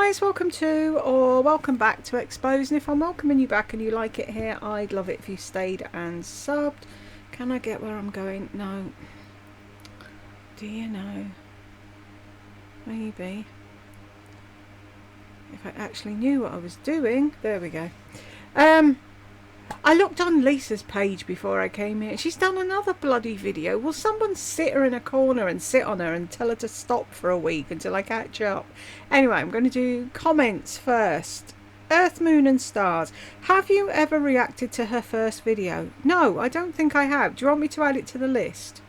guys, welcome to or welcome back to Expose. And if I'm welcoming you back and you like it here, I'd love it if you stayed and subbed. Can I get where I'm going? No. Do you know? Maybe. If I actually knew what I was doing. There we go. I looked on Lisa's page before I came here. She's done another bloody video. Will someone sit her in a corner and sit on her and tell her to stop for a week until I catch up? Anyway, I'm going to do comments first. Earth, Moon and Stars. Have you ever reacted to her first video? No, I don't think I have. Do you want me to add it to the list?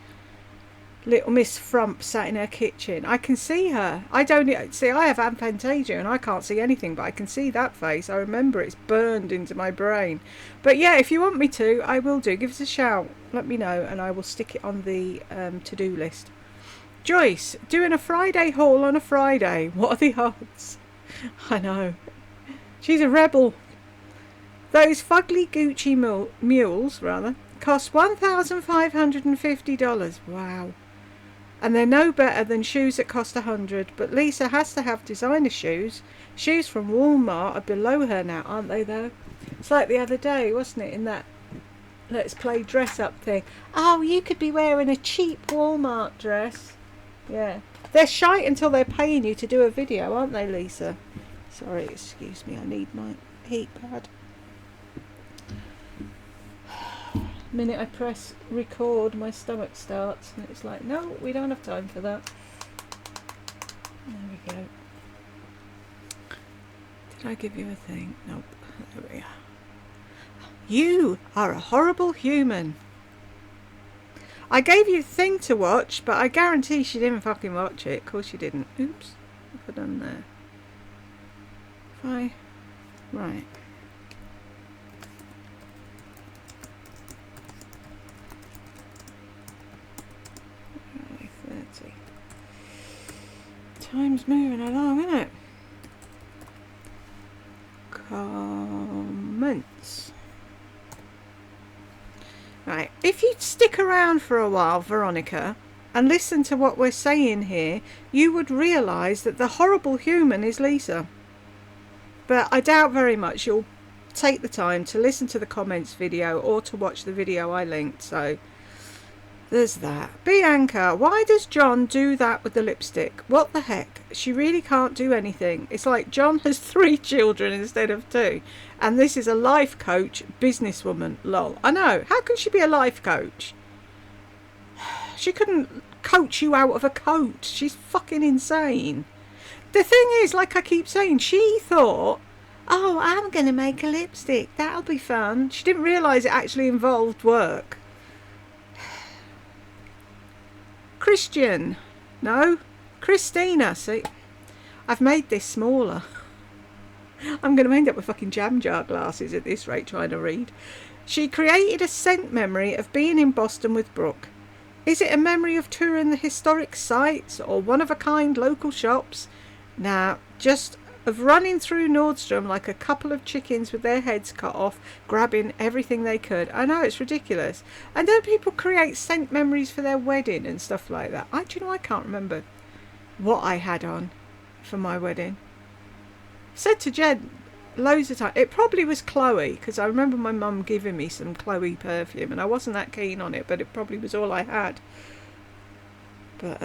Little Miss Frump sat in her kitchen. I can see her. I don't see. I have aphantasia and I can't see anything, but I can see that face. I remember it's burned into my brain. But yeah, if you want me to, I will do. Give us a shout. Let me know, and I will stick it on the to-do list. Joyce, doing a Friday haul on a Friday. What are the odds? I know. She's a rebel. Those fugly Gucci mules, cost $1,550. Wow. And they're no better than shoes that cost $100. But Lisa has to have designer shoes. Shoes from Walmart are below her now, aren't they, though? It's like the other day, wasn't it, in that Let's Play dress-up thing. Oh, you could be wearing a cheap Walmart dress. Yeah. They're shite until they're paying you to do a video, aren't they, Lisa? Sorry, excuse me, I need my heat pad. The minute I press record, my stomach starts, and it's like, no, we don't have time for that. There we go. Did I give you a thing? Nope. There we are. You are a horrible human. I gave you a thing to watch, but I guarantee she didn't fucking watch it. Of course she didn't. Oops. What have I done there? Right. 30. Time's moving along, isn't it? Comments. Right, if you stick around for a while, Veronica, and listen to what we're saying here, you would realise that the horrible human is Lisa. But I doubt very much you'll take the time to listen to the comments video or to watch the video I linked, so there's that. Bianca, why does John do that with the lipstick? What the heck? She really can't do anything. It's like John has 3 children instead of 2. And this is a life coach businesswoman. Lol. I know. How can she be a life coach? She couldn't coach you out of a coat. She's fucking insane. The thing is, like I keep saying, she thought, oh, I'm going to make a lipstick. That'll be fun. She didn't realise it actually involved work. Christian. No. Christina. See, I've made this smaller. I'm going to end up with fucking jam jar glasses at this rate trying to read. She created a scent memory of being in Boston with Brooke. Is it a memory of touring the historic sites or one-of-a-kind local shops? Nah, just of running through Nordstrom like a couple of chickens with their heads cut off, grabbing everything they could. I know, it's ridiculous. And don't people create scent memories for their wedding and stuff like that? Do you know, I can't remember what I had on for my wedding. Said to Jen loads of times, it probably was Chloe, because I remember my mum giving me some Chloe perfume and I wasn't that keen on it, but it probably was all I had. But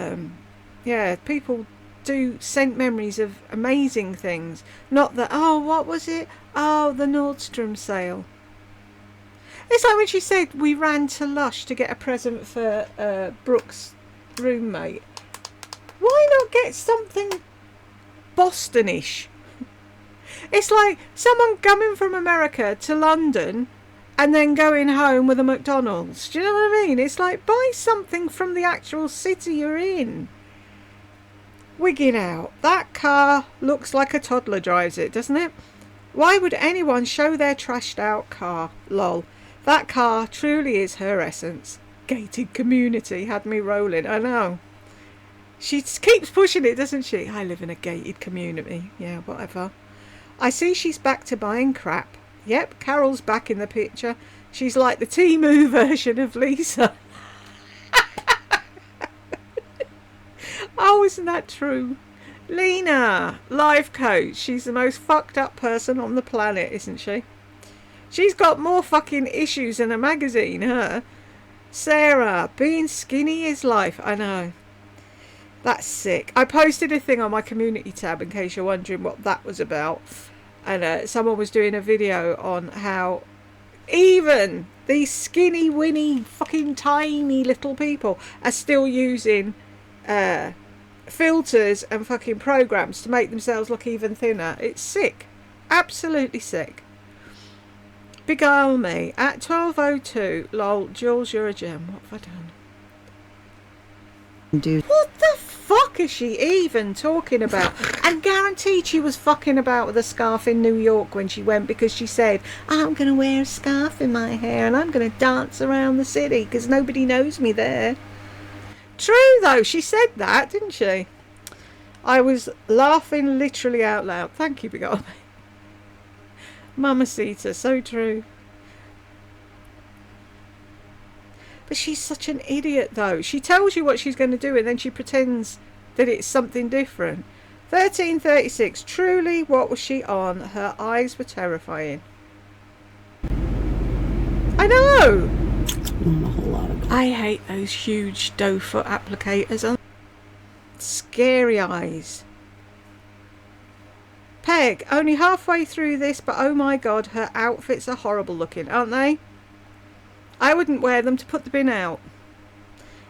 yeah, people do scent memories of amazing things. Not that, oh, what was it? Oh, the Nordstrom sale. It's like when she said we ran to Lush to get a present for Brooke's roommate. Why not get something Bostonish? It's like someone coming from America to London and then going home with a McDonald's. Do you know what I mean? It's like, buy something from the actual city you're in. Wigging out. That car looks like a toddler drives it, doesn't it? Why would anyone show their trashed out car? Lol. That car truly is her essence. Gated community had me rolling. I know. She keeps pushing it, doesn't she? I live in a gated community. Yeah, whatever. I see she's back to buying crap. Yep, Carol's back in the picture. She's like the Temu version of Lisa. Oh, isn't that true? Lena, life coach. She's the most fucked up person on the planet, isn't she? She's got more fucking issues than a magazine, her. Sarah, being skinny is life. I know. That's sick. I posted a thing on my community tab in case you're wondering what that was about. And someone was doing a video on how even these skinny, winny, fucking tiny little people are still using filters and fucking programs to make themselves look even thinner. It's sick. Absolutely sick. Beguile me. At 12:02. Lol. Jules, you're a gem. What have I done? Dude. What the fuck is she even talking about? And guaranteed she was fucking about with a scarf in New York when she went, because she said, I'm going to wear a scarf in my hair and I'm going to dance around the city because nobody knows me there. True though, she said that, didn't she? I was laughing literally out loud. Thank you, Beguile me. Mamacita, so true. But she's such an idiot though. She tells you what she's going to do and then she pretends that it's something different. 1336. Truly, what was she on? Her eyes were terrifying. I know. A whole lot of. I hate those huge doe foot applicators. Scary eyes. Peg, only halfway through this, but oh my god, her outfits are horrible looking, aren't they? I wouldn't wear them to put the bin out.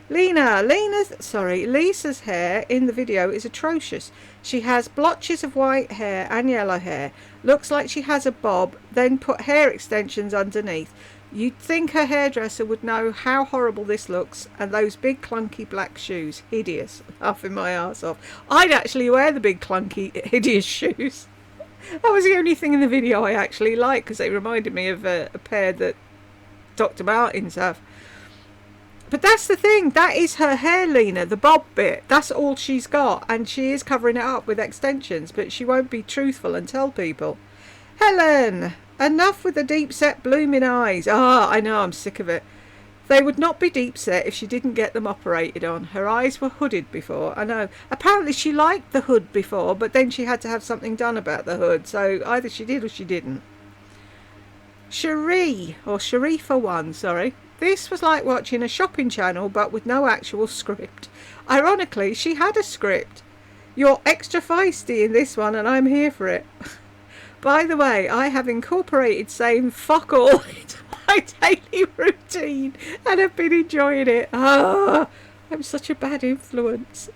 Lisa's hair in the video is atrocious. She has blotches of white hair and yellow hair. Looks like she has a bob, then put hair extensions underneath. You'd think her hairdresser would know how horrible this looks, and those big clunky black shoes. Hideous. Laughing my arse off. I'd actually wear the big clunky hideous shoes. That was the only thing in the video I actually liked, because they reminded me of a pair that Dr. Martens have. But that's the thing, that is her hair, Lena, the bob bit. That's all she's got, and she is covering it up with extensions, but she won't be truthful and tell people. Helen, enough with the deep set blooming eyes. I know, I'm sick of it. They would not be deep set if she didn't get them operated on. Her eyes were hooded before, I know. Apparently she liked the hood before, but then she had to have something done about the hood, so either she did or she didn't. Sharifa 1, sorry. This was like watching a shopping channel, but with no actual script. Ironically, she had a script. You're extra feisty in this one, and I'm here for it. By the way, I have incorporated saying fuck all into my daily routine, and have been enjoying it. I'm such a bad influence.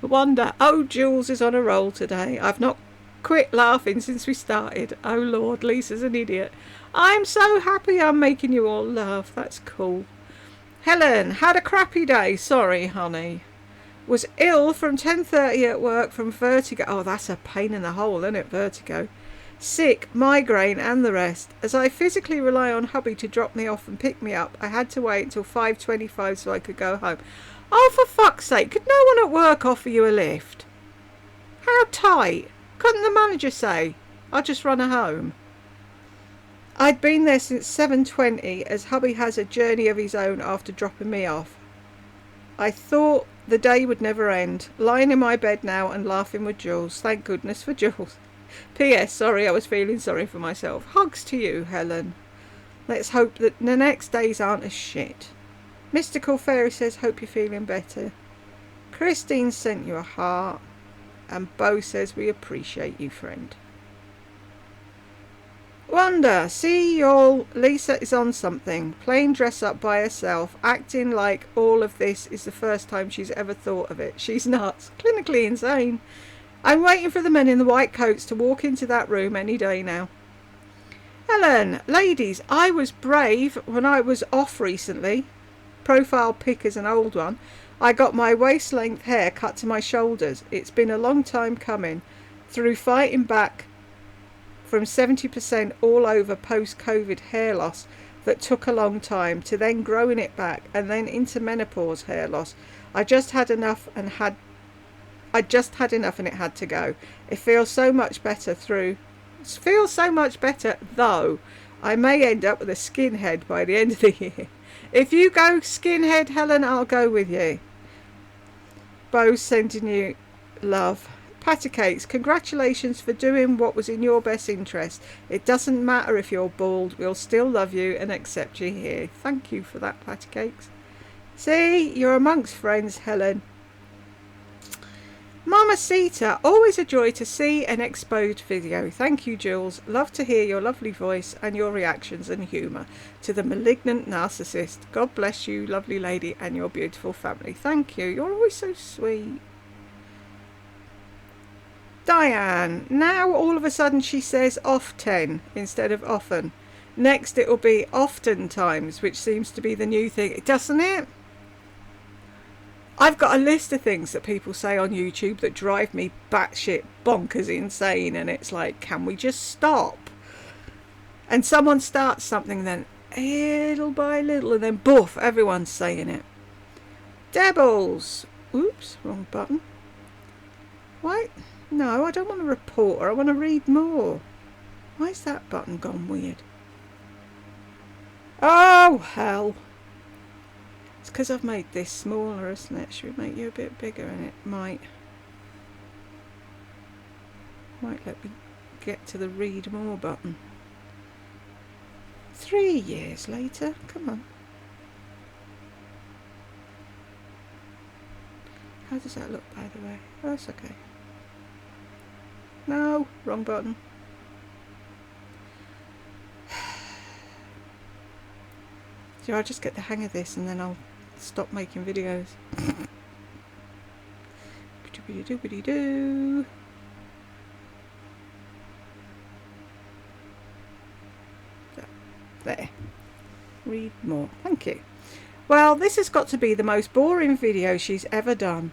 Wanda, oh, Jules is on a roll today. I've not quit laughing since we started. Oh Lord, Lisa's an idiot. I'm so happy I'm making you all laugh. That's cool. Helen, had a crappy day. Sorry, honey. Was ill from 10:30 at work from vertigo. Oh, that's a pain in the hole, isn't it? Vertigo. Sick, migraine and the rest. As I physically rely on hubby to drop me off and pick me up, I had to wait until 5:25 so I could go home. Oh, for fuck's sake, could no one at work offer you a lift? How tight? Couldn't the manager say, I'll just run her home? I'd been there since 7:20 as hubby has a journey of his own after dropping me off. I thought the day would never end. Lying in my bed now and laughing with Jules. Thank goodness for Jules. P.S. Sorry, I was feeling sorry for myself. Hugs to you, Helen. Let's hope that the next days aren't as shit. Mystical Fairy says, hope you're feeling better. Christine sent you a heart. And Bo says, we appreciate you, friend. Wanda, see y'all. Lisa is on something. Playing dress up by herself, acting like all of this is the first time she's ever thought of it. She's nuts. Clinically insane. I'm waiting for the men in the white coats to walk into that room any day now. Helen, ladies, I was brave when I was off recently. Profile pic is an old one. I got my waist-length hair cut to my shoulders. It's been a long time coming. Through fighting back from 70% all over post-COVID hair loss that took a long time, to then growing it back, and then into menopause hair loss. I just had enough and it had to go. It feels so much better though. I may end up with a skinhead by the end of the year. If you go skinhead, Helen, I'll go with you. Bo's sending you love. Patty Cakes, congratulations for doing what was in your best interest. It doesn't matter if you're bald, we'll still love you and accept you here. Thank you for that, Patty Cakes. See, you're amongst friends, Helen. Mama Sita, always a joy to see an exposed video. Thank you, Jules. Love to hear your lovely voice and your reactions and humour to the malignant narcissist. God bless you, lovely lady, and your beautiful family. Thank you. You're always so sweet. Diane, now all of a sudden she says often instead of often. Next it'll be oftentimes, which seems to be the new thing, doesn't it? I've got a list of things that people say on YouTube that drive me batshit bonkers insane, and it's like, can we just stop? And someone starts something, then little by little, and then boof, everyone's saying it. Debbles. Oops, wrong button. What? No, I don't want to report her. I want to read more. Why is that button gone weird? Oh, hell. It's because I've made this smaller, isn't it? Should we make you a bit bigger? And it might let me get to the read more button. 3 years later. Come on. How does that look, by the way? Oh, that's okay. No, wrong button. So I'll just get the hang of this and then I'll stop making videos. Doo. There. Read more. Thank you. Well, this has got to be the most boring video she's ever done.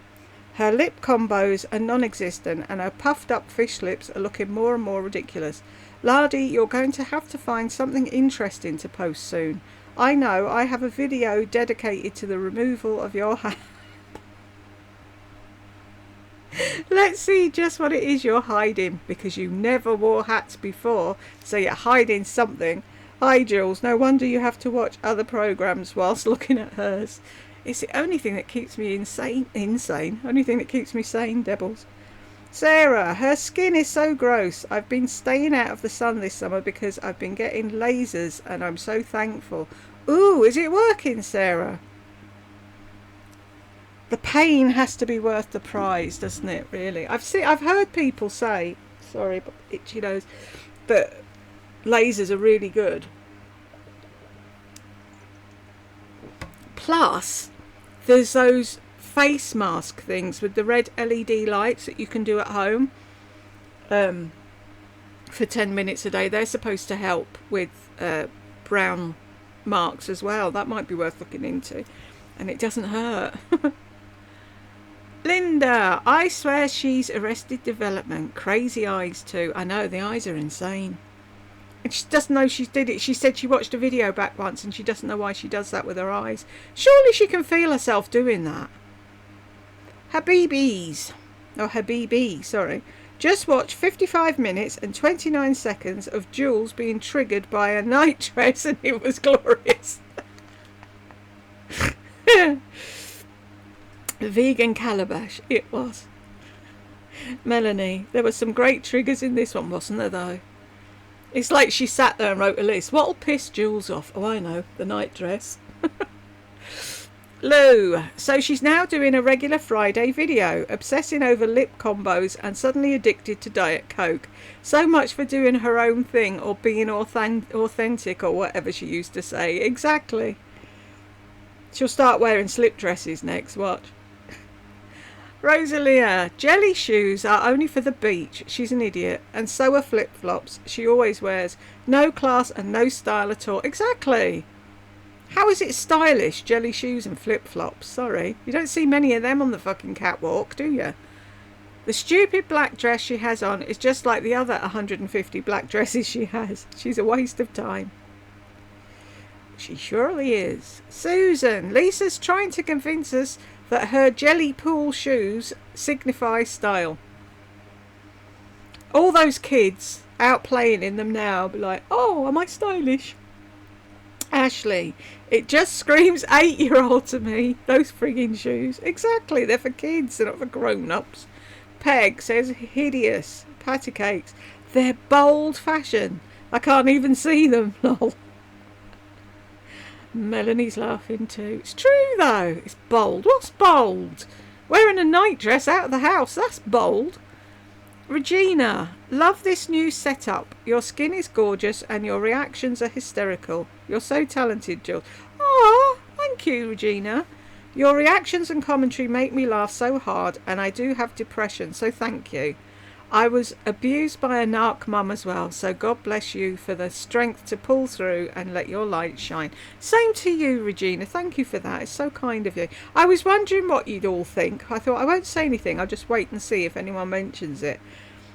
Her lip combos are non-existent and her puffed up fish lips are looking more and more ridiculous. Lardy, you're going to have to find something interesting to post soon. I know, I have a video dedicated to the removal of your hat. Let's see just what it is you're hiding, because you never wore hats before, so you're hiding something. Hi Jules, no wonder you have to watch other programmes whilst looking at hers. It's the only thing that keeps me insane. Only thing that keeps me sane, Debbles. Sarah, her skin is so gross. I've been staying out of the sun this summer because I've been getting lasers and I'm so thankful. Ooh, is it working, Sarah? The pain has to be worth the prize, doesn't it, really? I've heard people say, sorry, but itchy nose, that lasers are really good. Plus, there's those face mask things with the red LED lights that you can do at home for 10 minutes a day. They're supposed to help with brown marks as well. That might be worth looking into. And it doesn't hurt. Linda, I swear she's Arrested Development. Crazy eyes too. I know, the eyes are insane. And she doesn't know she did it. She said she watched a video back once and she doesn't know why she does that with her eyes. Surely she can feel herself doing that. Habibi, sorry. Just watch 55 minutes and 29 seconds of Jules being triggered by a night dress and it was glorious. Vegan calabash, it was. Melanie, there were some great triggers in this one, wasn't there though? It's like she sat there and wrote a list. What'll piss Jules off? Oh, I know, the night dress. Lou, so she's now doing a regular Friday video, obsessing over lip combos and suddenly addicted to Diet Coke. So much for doing her own thing or being authentic or whatever she used to say. Exactly. She'll start wearing slip dresses next, watch. Rosalia, jelly shoes are only for the beach. She's an idiot. And so are flip-flops. She always wears. No class and no style at all. Exactly. How is it stylish, jelly shoes and flip-flops? Sorry. You don't see many of them on the fucking catwalk, do you? The stupid black dress she has on is just like the other 150 black dresses she has. She's a waste of time. She surely is. Susan, Lisa's trying to convince us that her jelly pool shoes signify style. All those kids out playing in them now be like, oh, am I stylish? Ashley, it just screams 8-year-old to me, those frigging shoes. Exactly, they're for kids, they're not for grown-ups. Peg says hideous patty cakes. They're bold fashion. I can't even see them. Lol. Melanie's laughing too. It's true though. It's bold. What's bold? Wearing a nightdress out of the house. That's bold. Regina, love this new setup. Your skin is gorgeous and your reactions are hysterical. You're so talented, Jules. Oh, thank you, Regina. Your reactions and commentary make me laugh so hard, and I do have depression, so thank you. I was abused by a narc mum as well, so God bless you for the strength to pull through and let your light shine. Same to you, Regina. Thank you for that. It's so kind of you. I was wondering what you'd all think. I thought I won't say anything. I'll just wait and see if anyone mentions it.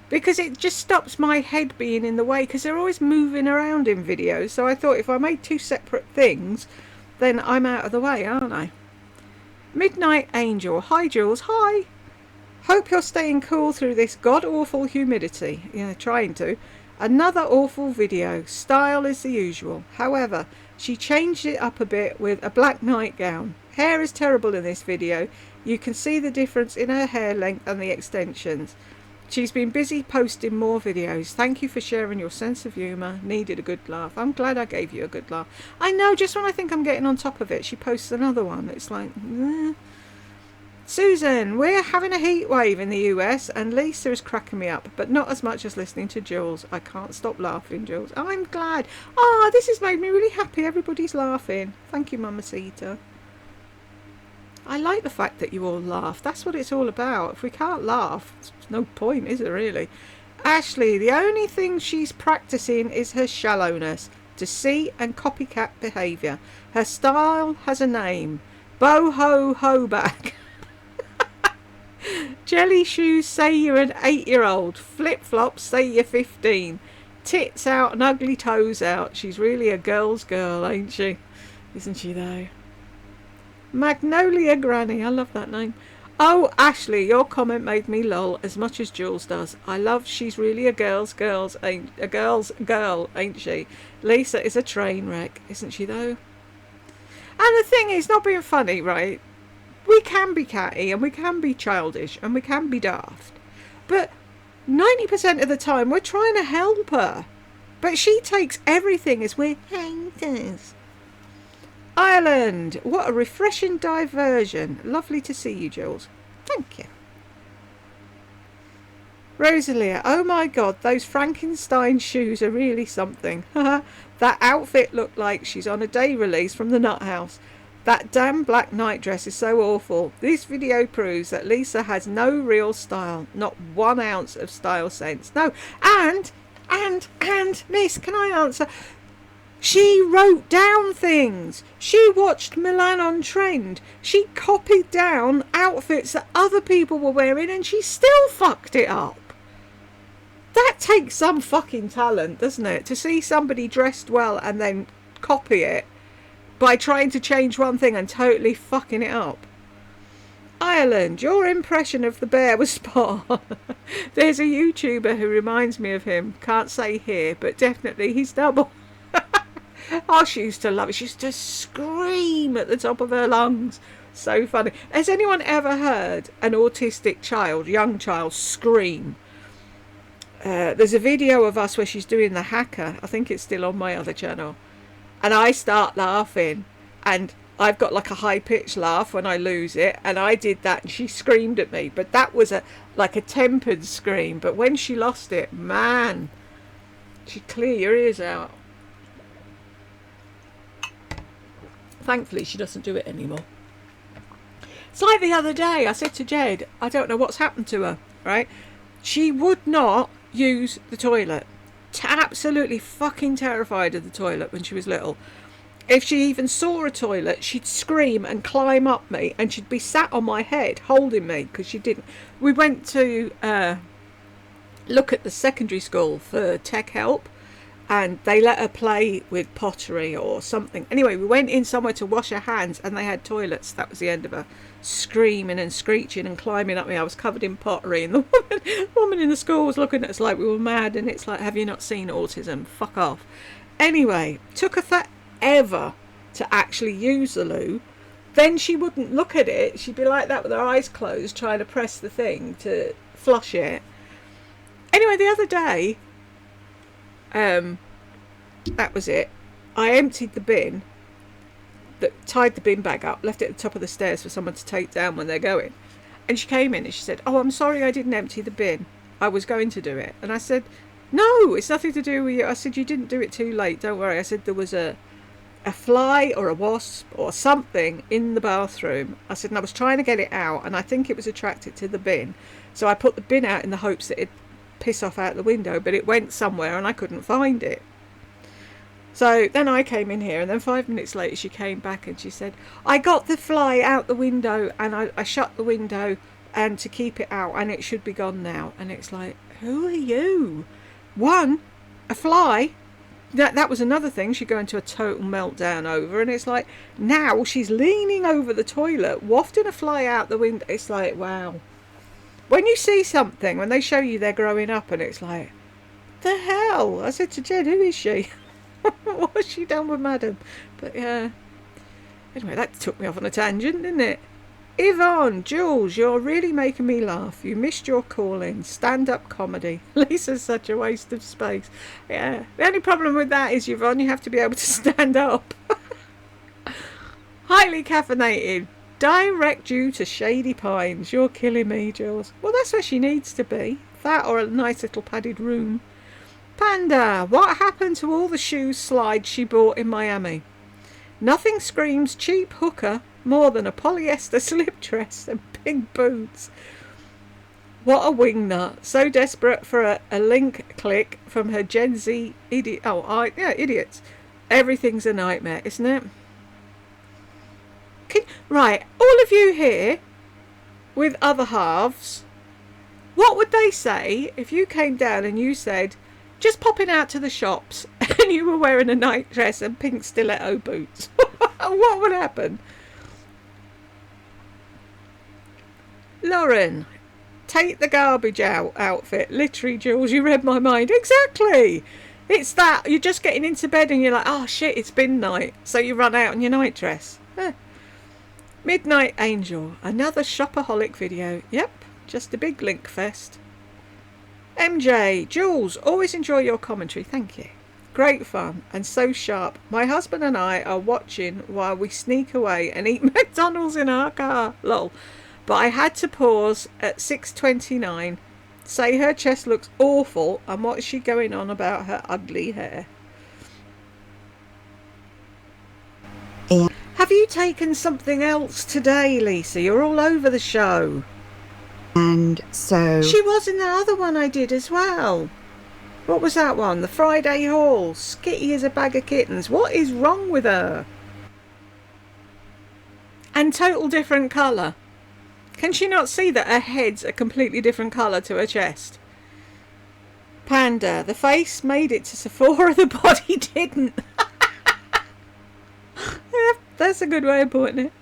Because it just stops my head being in the way, because they're always moving around in videos. So I thought if I made two separate things, then I'm out of the way, aren't I? Midnight Angel. Hi, Jules. Hi. Hope you're staying cool through this god-awful humidity. Yeah, trying to. Another awful video. Style is the usual. However, she changed it up a bit with a black nightgown. Hair is terrible in this video. You can see the difference in her hair length and the extensions. She's been busy posting more videos. Thank you for sharing your sense of humour. Needed a good laugh. I'm glad I gave you a good laugh. I know, just when I think I'm getting on top of it, she posts another one. It's like, Susan, we're having a heat wave in the US and Lisa is cracking me up, but not as much as listening to Jules. I can't stop laughing, Jules. I'm glad. Ah, this has made me really happy. Everybody's laughing. Thank you, Mamacita. I like the fact that you all laugh. That's what it's all about. If we can't laugh, there's no point, is there really? Ashley, the only thing she's practicing is her shallowness, deceit and copycat behaviour. Her style has a name. Boho Hoback. Jelly shoes say you're an 8-year-old. Flip-flops say you're 15. Tits out and ugly toes out. She's really a girl's girl, ain't she? Isn't she though? Magnolia Granny, I love that name. Oh, Ashley, your comment made me lol as much as Jules does. I love she's really a girl's girl, ain't she? Lisa is a train wreck, isn't she though? And the thing is, not being funny, right? We can be catty and we can be childish and we can be daft. But 90% of the time we're trying to help her. But she takes everything as we're haters. Ireland, what a refreshing diversion. Lovely to see you, Jules. Thank you. Rosalia, oh my God, those Frankenstein shoes are really something. That outfit looked like she's on a day release from the Nut House. That damn black nightdress is so awful. This video proves that Lisa has no real style. Not 1 ounce of style sense. No, and, miss, can I answer? She wrote down things. She watched Milan on Trend. She copied down outfits that other people were wearing and she still fucked it up. That takes some fucking talent, doesn't it? To see somebody dressed well and then copy it by trying to change one thing and totally fucking it up. Ireland, your impression of the bear was spot on. There's a YouTuber who reminds me of him. Can't say here, but definitely he's double. Oh, she used to love it. She used to scream at the top of her lungs. So funny. Has anyone ever heard an autistic child, young child, scream? There's a video of us where she's doing the hacker. I think it's still on my other channel. And I start laughing. And I've got like a high-pitched laugh when I lose it. And I did that and she screamed at me. But that was like a tempered scream. But when she lost it, man, she'd clear your ears out. Thankfully, she doesn't do it anymore. It's like the other day, I said to Jed, I don't know what's happened to her, right? She would not use the toilet. Absolutely fucking terrified of the toilet when she was little. If she even saw a toilet, she'd scream and climb up me, and she'd be sat on my head holding me because she didn't. We went to look at the secondary school for tech help. And they let her play with pottery or something. Anyway, we went in somewhere to wash her hands and they had toilets. That was the end of her screaming and screeching and climbing up me. I was covered in pottery and the woman in the school was looking at us like we were mad. And it's like, have you not seen autism? Fuck off. Anyway, took her forever to actually use the loo. Then she wouldn't look at it. She'd be like that with her eyes closed trying to press the thing flush it. Anyway, the other day, that was it. I emptied the bin, tied the bin bag up, left it at the top of the stairs for someone to take down when they're going. And she came in and she said, "Oh, I'm sorry I didn't empty the bin. I was going to do it." And I said, "No, it's nothing to do with you." I said, "You didn't do it too late. Don't worry." I said, "There was a fly or a wasp or something in the bathroom." I said, "And I was trying to get it out, and I think it was attracted to the bin. So I put the bin out in the hopes that it'd piss off out the window, but it went somewhere and I couldn't find it." So then I came in here, and then 5 minutes later she came back and she said, "I got the fly out the window, and I shut the window and to keep it out, and it should be gone now." And it's like, who are you? One, a fly. That was another thing she'd go into a total meltdown over. And it's like, now she's leaning over the toilet, wafting a fly out the window. It's like, wow. When you see something, when they show you they're growing up, and it's like, the hell? I said to Jen, who is she? What has she done with Madam? But yeah. Anyway, that took me off on a tangent, didn't it? Yvonne, Jules, you're really making me laugh. You missed your calling. Stand-up comedy. Lisa's such a waste of space. Yeah. The only problem with that is, Yvonne, you have to be able to stand up. Highly caffeinated. Direct due to Shady Pines. You're killing me, Jules. Well, that's where she needs to be. That or a nice little padded room. Panda, what happened to all the shoe slides she bought in Miami? Nothing screams cheap hooker more than a polyester slip dress and pink boots. What a wingnut. So desperate for a link click from her Gen Z idiot. Idiots. Everything's a nightmare, isn't it? Right, all of you here with other halves, what would they say if you came down and you said, just popping out to the shops, and you were wearing a night dress and pink stiletto boots? What would happen? Lauren, take the garbage out outfit. Literally, Jules, you read my mind. Exactly. It's that. You're just getting into bed and you're like, oh shit, it's bin night. So you run out in your night dress. Midnight Angel, another shopaholic video. Yep, just a big link fest. MJ, Jules, always enjoy your commentary. Thank you. Great fun and so sharp. My husband and I are watching while we sneak away and eat McDonald's in our car. Lol. But I had to pause at 6:29, say her chest looks awful, and what is she going on about her ugly hair? Have you taken something else today, Lisa? You're all over the show. And so... She was in the other one I did as well. What was that one? The Friday haul. Skitty as a bag of kittens. What is wrong with her? And total different colour. Can she not see that her head's a completely different colour to her chest? Panda, the face made it to Sephora, the body didn't. Yeah, that's a good way of putting it.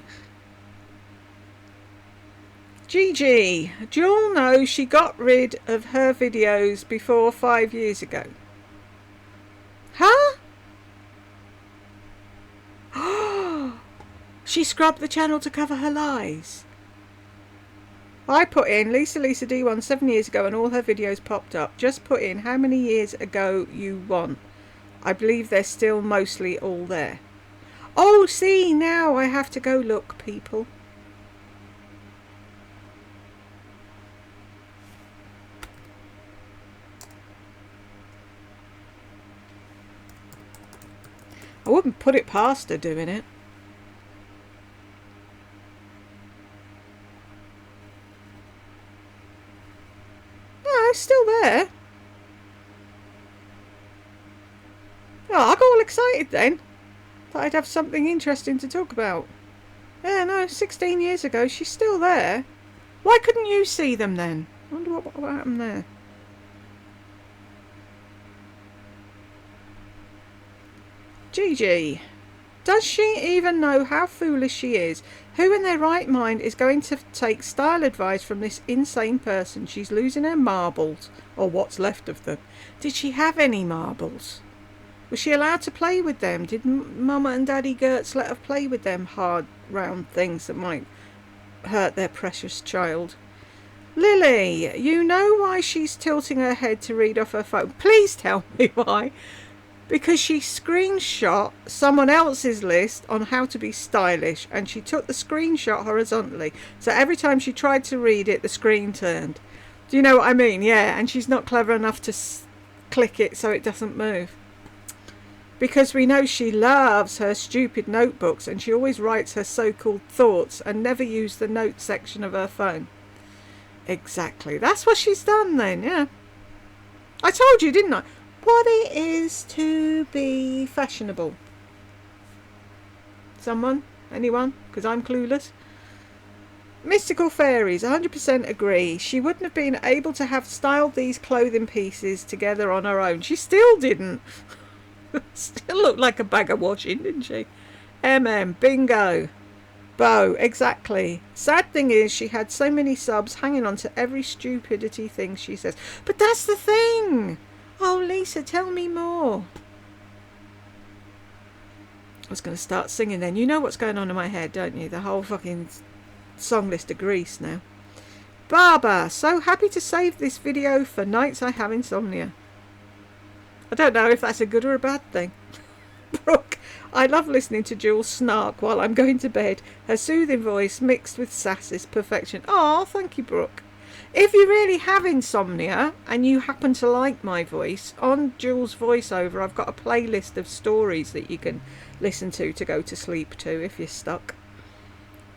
Gigi, Jewel knows she got rid of her videos before 5 years ago. Huh? She scrubbed the channel to cover her lies. I put in Lisa D1 7 years ago and all her videos popped up. Just put in how many years ago you want. I believe they're still mostly all there. Oh, see, now I have to go look, people. I wouldn't put it past her doing it. No, it's still there. Oh, I got all excited then. Thought I'd have something interesting to talk about. Yeah, no, 16 years ago, she's still there. Why couldn't you see them then? I wonder what happened there. Gigi, does she even know how foolish she is? Who in their right mind is going to take style advice from this insane person? She's losing her marbles, or what's left of them. Did she have any marbles? Was she allowed to play with them? Did Mama and Daddy Gertz let her play with them hard, round things that might hurt their precious child? Lily, you know why she's tilting her head to read off her phone? Please tell me why. Because she screenshot someone else's list on how to be stylish, and she took the screenshot horizontally. So every time she tried to read it, the screen turned. Do you know what I mean? Yeah, and she's not clever enough to click it so it doesn't move. Because we know she loves her stupid notebooks, and she always writes her so-called thoughts and never used the notes section of her phone. Exactly. That's what she's done then, yeah. I told you, didn't I? What it is to be fashionable. Someone? Anyone? Because I'm clueless. Mystical Fairies, 100% agree. She wouldn't have been able to have styled these clothing pieces together on her own. She still didn't. Still looked like a bag of washing, didn't she? Bingo. Bo, exactly. Sad thing is, she had so many subs hanging on to every stupidity thing she says. But that's the thing. Oh, Lisa, tell me more. I was going to start singing then. You know what's going on in my head, don't you? The whole fucking song list of Grease now. Barbara, so happy to save this video for nights I have insomnia. I don't know if that's a good or a bad thing. Brooke, I love listening to Jules snark while I'm going to bed. Her soothing voice mixed with sass is perfection. Oh, thank you, Brooke. If you really have insomnia and you happen to like my voice, on Jules' voiceover I've got a playlist of stories that you can listen to go to sleep to if you're stuck.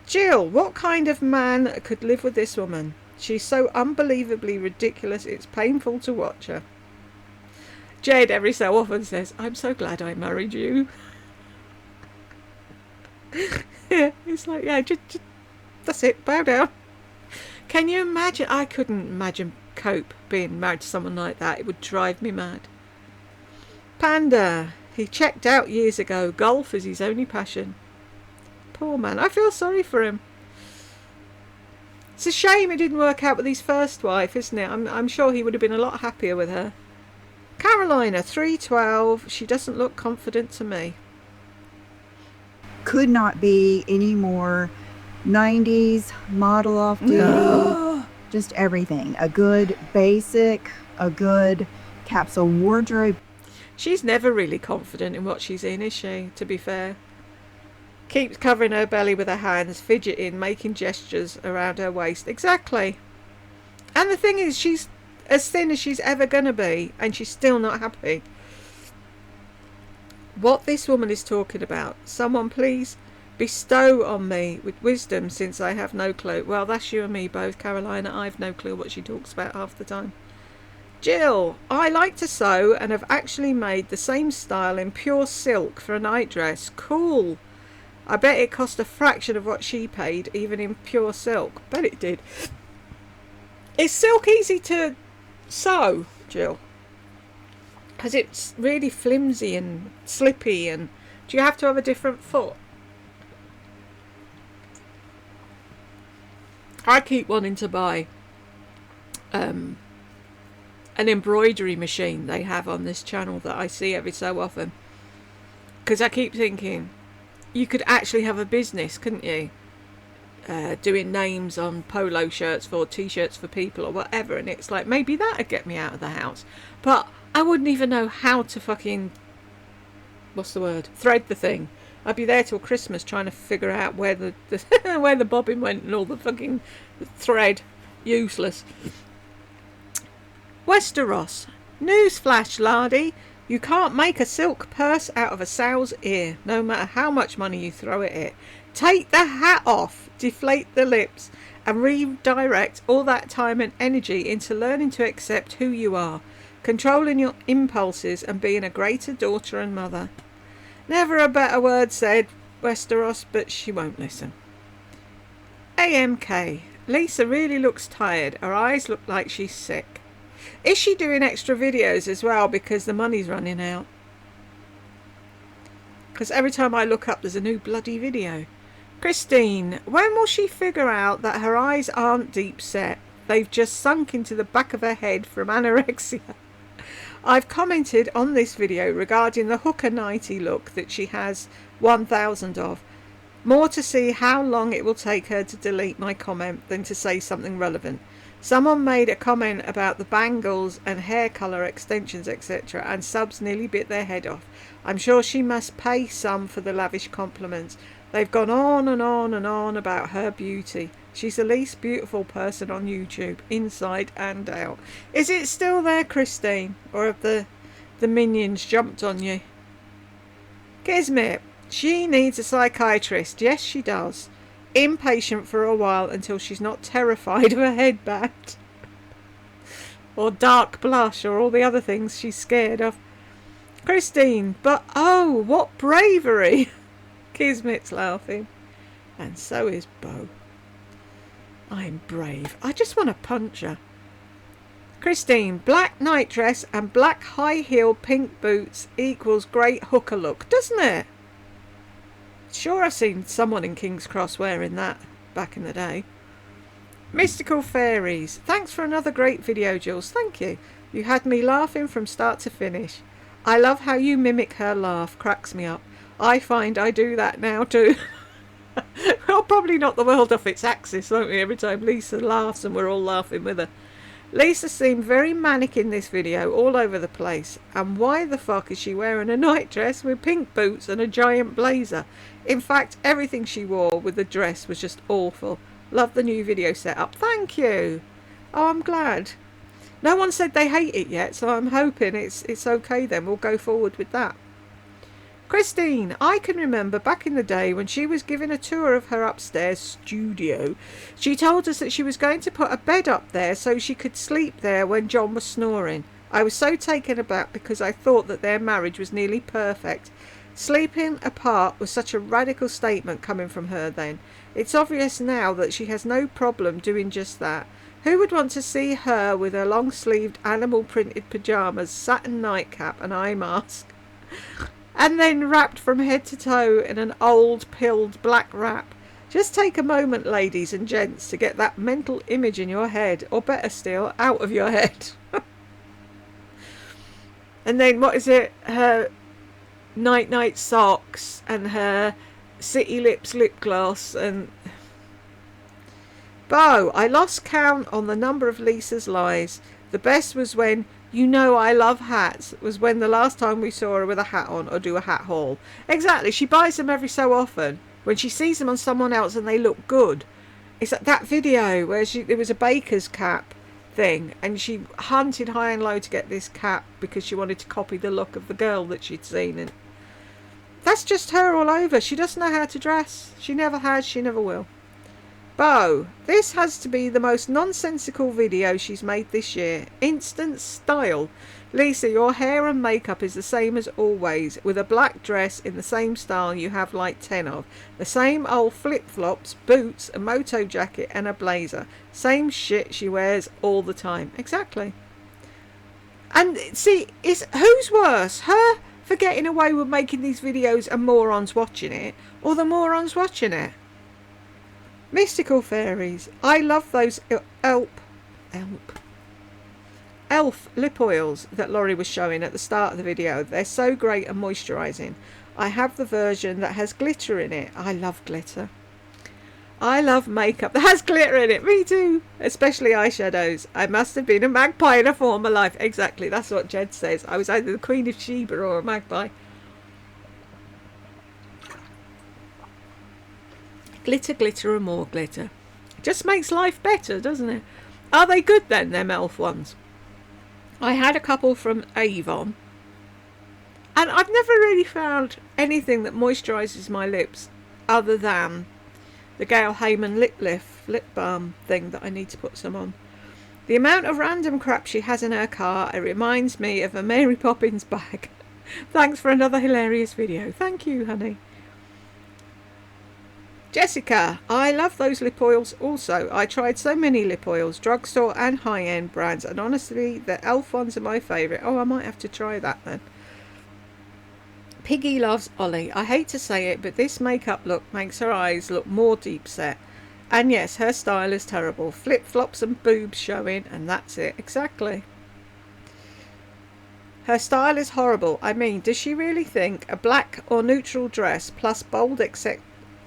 Jill, what kind of man could live with this woman? She's so unbelievably ridiculous, it's painful to watch her. Jed every so often says, I'm so glad I married you. Yeah, it's like, yeah, just that's it, bow down. Can you imagine? I couldn't imagine cope being married to someone like that. It would drive me mad. Panda, he checked out years ago. Golf is his only passion. Poor man, I feel sorry for him. It's a shame it didn't work out with his first wife, isn't it? I'm sure he would have been a lot happier with her. Carolina, 312. She doesn't look confident to me. Could not be any more 90s model off duty. No. Just everything. A good basic, a good capsule wardrobe. She's never really confident in what she's in, is she? To be fair. Keeps covering her belly with her hands, fidgeting, making gestures around her waist. Exactly. And the thing is, she's as thin as she's ever going to be, and she's still not happy. What this woman is talking about, someone please bestow on me with wisdom, since I have no clue. Well, that's you and me both, Carolina. I've no clue what she talks about half the time. Jill, I like to sew and have actually made the same style in pure silk for a nightdress. Cool. I bet it cost a fraction of what she paid, even in pure silk. Bet it did. Is silk easy to sew, Jill? Because it's really flimsy and slippy, and do you have to have a different foot? I keep wanting to buy an embroidery machine they have on this channel that I see every so often. Because I keep thinking, you could actually have a business, couldn't you? Doing names on polo shirts for t-shirts for people or whatever, and it's like, maybe that'd get me out of the house. But I wouldn't even know how to fucking, what's the word, thread the thing. I'd be there till Christmas trying to figure out where the where the bobbin went and all the fucking thread. Useless. Westeros, newsflash, lardy. You can't make a silk purse out of a sow's ear, no matter how much money you throw at it. Take the hat off, deflate the lips, and redirect all that time and energy into learning to accept who you are, controlling your impulses and being a greater daughter and mother. Never a better word said, Westeros, but she won't listen. AMK, Lisa really looks tired. Her eyes look like she's sick. Is she doing extra videos as well because the money's running out? Because every time I look up, there's a new bloody video. Christine, when will she figure out that her eyes aren't deep set? They've just sunk into the back of her head from anorexia. I've commented on this video regarding the hooker nighty look that she has 1,000 of. More to see how long it will take her to delete my comment than to say something relevant. Someone made a comment about the bangles and hair colour extensions, etc., and subs nearly bit their head off. I'm sure she must pay some for the lavish compliments. They've gone on and on and on about her beauty. She's the least beautiful person on YouTube, inside and out. Is it still there, Christine? Or have the minions jumped on you? Kismet, she needs a psychiatrist. Yes, she does. Inpatient for a while until she's not terrified of a headband or dark blush or all the other things she's scared of. Christine, but oh, what bravery. Kismet's laughing, and so is Bo. I'm brave. I just want to punch her. Christine, black night dress and black high heel pink boots equals great hooker look, doesn't it? Sure, I've seen someone in King's Cross wearing that back in the day. Mystical Fairies. Thanks for another great video, Jules. Thank you. You had me laughing from start to finish. I love how you mimic her laugh. Cracks me up. I find I do that now too. Well, probably knock the world off its axis, won't we, every time Lisa laughs and we're all laughing with her. Lisa seemed very manic in this video, all over the place. And why the fuck is she wearing a night dress with pink boots and a giant blazer? In fact, everything she wore with the dress was just awful. Love the new video setup. Thank you. Oh, I'm glad. No one said they hate it yet, so I'm hoping it's okay then. We'll go forward with that. Christine, I can remember back in the day when she was giving a tour of her upstairs studio, she told us that she was going to put a bed up there so she could sleep there when John was snoring. I was so taken aback because I thought that their marriage was nearly perfect. Sleeping apart was such a radical statement coming from her then. It's obvious now that she has no problem doing just that. Who would want to see her with her long-sleeved animal-printed pyjamas, satin nightcap and eye mask? And then wrapped from head to toe in an old pilled black wrap. Just take a moment, ladies and gents, to get that mental image in your head, or better still, out of your head. And then, what is it? Her night socks and her City Lips lip gloss. And Bo, I lost count on the number of Lisa's lies. The best was when "you know I love hats" was when the last time we saw her with a hat on or do a hat haul. Exactly, she buys them every so often when she sees them on someone else and they look good. It's like that video where there was a baker's cap thing and she hunted high and low to get this cap because she wanted to copy the look of the girl that she'd seen. And that's just her all over. She doesn't know how to dress. She never has, she never will. Bo, this has to be the most nonsensical video she's made this year. Instant style. Lisa, your hair and makeup is the same as always, with a black dress in the same style you have like 10 of. The same old flip-flops, boots, a moto jacket and a blazer. Same shit she wears all the time. Exactly. And see, who's worse? Her for getting away with making these videos and morons watching it, or the morons watching it? Mystical Fairies. I love those elf lip oils that Laurie was showing at the start of the video. They're so great and moisturising. I have the version that has glitter in it. I love glitter. I love makeup that has glitter in it. Me too. Especially eyeshadows. I must have been a magpie in a former life. Exactly. That's what Jed says. I was either the Queen of Sheba or a magpie. Glitter, glitter and more glitter. Just makes life better, doesn't it? Are they good then, them elf ones? I had a couple from Avon. And I've never really found anything that moisturises my lips other than the Gail Heyman lip balm thing that I need to put some on. The amount of random crap she has in her car, it reminds me of a Mary Poppins bag. Thanks for another hilarious video. Thank you, honey. Jessica, I love those lip oils also. I tried so many lip oils, drugstore and high-end brands, and honestly, the elf ones are my favourite. Oh, I might have to try that then. Piggy loves Ollie. I hate to say it, but this makeup look makes her eyes look more deep set. And yes, her style is terrible. Flip-flops and boobs showing, and that's it. Exactly. Her style is horrible. I mean, does she really think a black or neutral dress plus bold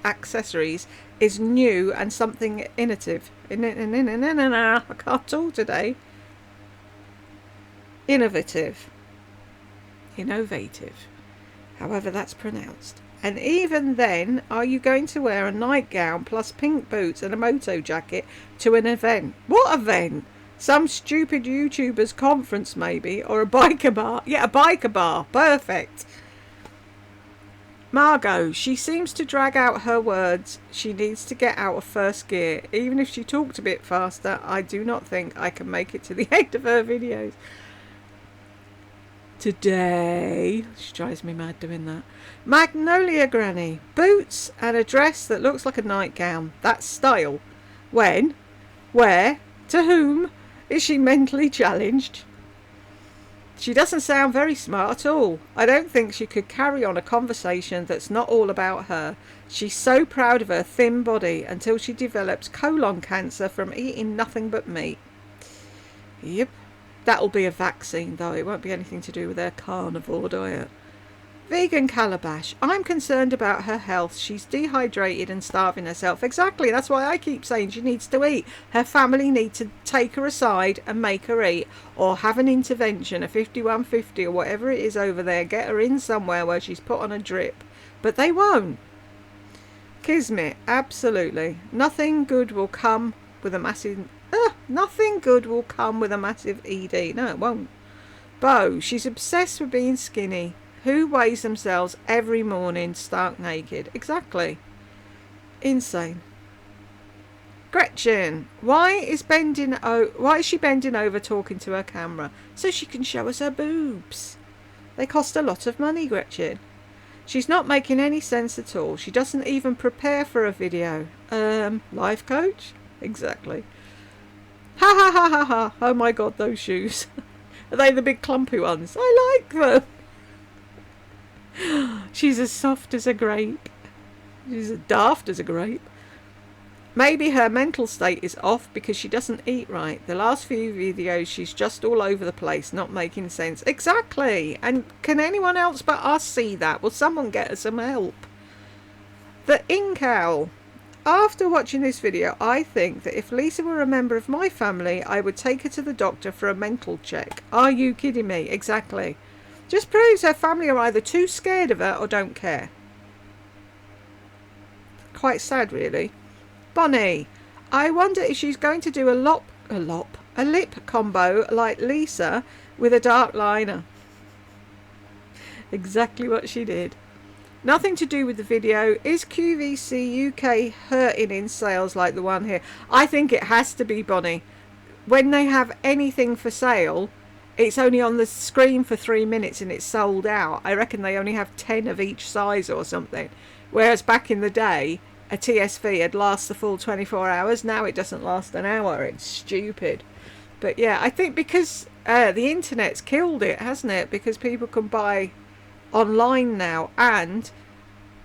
accessories is new and something innovative? I can't talk today. Innovative. However that's pronounced. And even then, are you going to wear a nightgown plus pink boots and a moto jacket to an event? What event? Some stupid YouTuber's conference maybe, or a biker bar. Yeah, a biker bar. Perfect. Margot, she seems to drag out her words. She needs to get out of first gear. Even if she talked a bit faster, I do not think I can make it to the end of her videos today. She drives me mad doing that. Magnolia Granny, boots and a dress that looks like a nightgown. That's style. When? Where? To whom? Is she mentally challenged? She doesn't sound very smart at all. I don't think she could carry on a conversation that's not all about her. She's so proud of her thin body until she develops colon cancer from eating nothing but meat. Yep. That'll be a vaccine though. It won't be anything to do with their carnivore diet. Vegan Calabash. I'm concerned about her health. She's dehydrated and starving herself. Exactly. That's why I keep saying she needs to eat. Her family need to take her aside and make her eat, or have an intervention, a 5150 or whatever it is over there. Get her in somewhere where she's put on a drip. But they won't. Kismet. Absolutely. Nothing good will come with a massive... nothing good will come with a massive ED. No, it won't. Bo. She's obsessed with being skinny. Who weighs themselves every morning stark naked? Exactly. Insane. Gretchen, why is she bending over talking to her camera? So she can show us her boobs. They cost a lot of money, Gretchen. She's not making any sense at all. She doesn't even prepare for a video. Life coach? Exactly. Ha ha ha ha ha. Oh my god, those shoes. Are they the big clumpy ones? I like them. She's as soft as a grape. She's as daft as a grape. Maybe her mental state is off because she doesn't eat right. The last few videos she's just all over the place, not making sense. Exactly. And can anyone else but us see that? Will someone get us some help? The Ink Owl. After watching this video, I think that if Lisa were a member of my family, I would take her to the doctor for a mental check. Are you kidding me? Exactly. Just proves her family are either too scared of her or don't care. Quite sad, really. Bonnie, I wonder if she's going to do a lip combo like Lisa with a dark liner. Exactly what she did. Nothing to do with the video. Is QVC UK hurting in sales like the one here? I think it has to be, Bonnie. When they have anything for sale, it's only on the screen for 3 minutes and it's sold out. I reckon they only have 10 of each size or something. Whereas back in the day, a TSV had last the full 24 hours. Now it doesn't last an hour. It's stupid. But yeah, I think because the internet's killed it, hasn't it? Because people can buy online now, and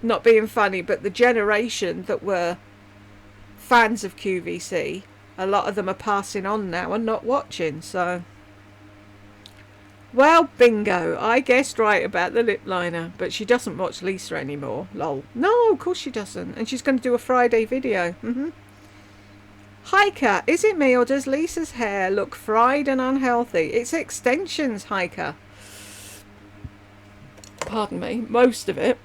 not being funny, but the generation that were fans of QVC, a lot of them are passing on now and not watching. So, well, bingo, I guessed right about the lip liner, but she doesn't watch Lisa anymore. Lol. No, of course she doesn't. And she's going to do a Friday video. Hiker, is it me or does Lisa's hair look fried and unhealthy? It's extensions, Hiker. Pardon me, most of it.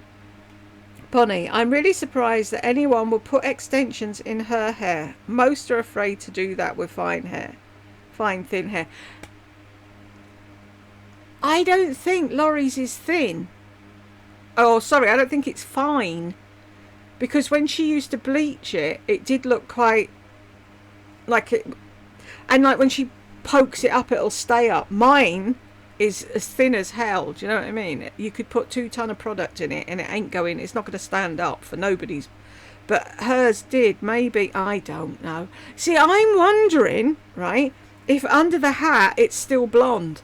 Bonnie, I'm really surprised that anyone would put extensions in her hair. Most are afraid to do that with fine thin hair. I don't think Laurie's is thin. Oh, sorry, I don't think it's fine. Because when she used to bleach it, it did look quite like it. And like when she pokes it up, it'll stay up. Mine is as thin as hell. Do you know what I mean? You could put 2 tons of product in it and it ain't going, it's not going to stand up for nobody's. But hers did, maybe, I don't know. See, I'm wondering, right, if under the hat it's still blonde.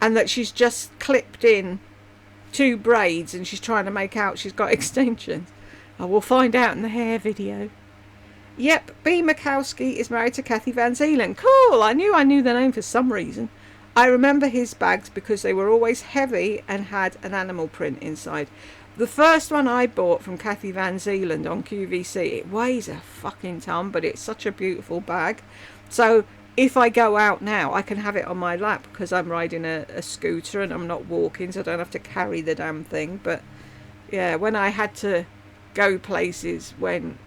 And that she's just clipped in 2 braids and she's trying to make out she's got extensions. I will find out in the hair video. Yep, B. Makowski is married to Kathy Van Zeeland. Cool, I knew the name for some reason. I remember his bags because they were always heavy and had an animal print inside. The first one I bought from Kathy Van Zeeland on QVC, it weighs a fucking ton, but it's such a beautiful bag. So if I go out now, I can have it on my lap because I'm riding a scooter and I'm not walking, so I don't have to carry the damn thing. But yeah, when I had to go places when